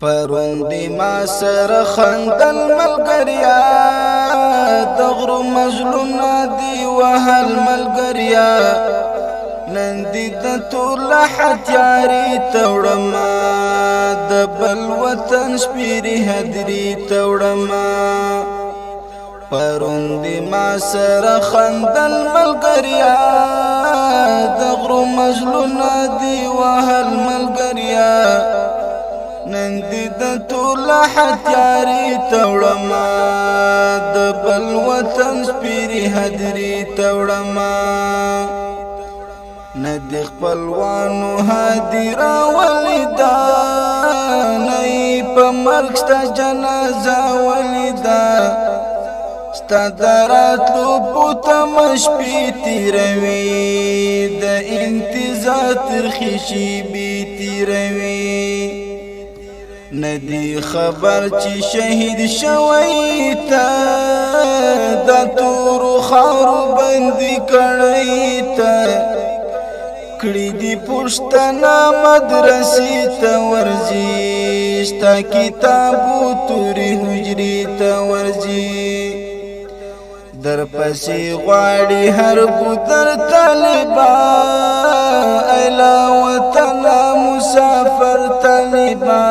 پروندی ما سر خندل ملګریا دغر مظلوم نادي وهل ملګریا نندی د ټول حتیاری توړما د بل وطن سپیری هدری توړما پروندی ما سر خندل ملګریا دغر مظلوم نادي وهل ملګریا نندی د ټول حتیاری توړما د بل وطن سپیری هدری توړما ندی خپلوانو هدی راولیدا نئی په مرګ ستا جنازه ولیدا ستا دراتلو پوته مشپې تیروي د انتظار ترخې شیبې تیروي ندی خبر چې شهید شوی تا د تورو خاورو بندي کړی تا کړي دی پښتنه مدرسې ته ورځي ستا کتابو تورې حجرې ته ورځي در پسې غواړي هر ګودر طالبا ایلا وطن مسافر طالبا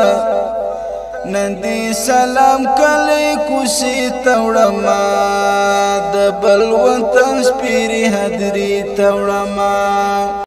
نندی سلام کلی کوسی توړما د بل وطن سپیری هدری توړما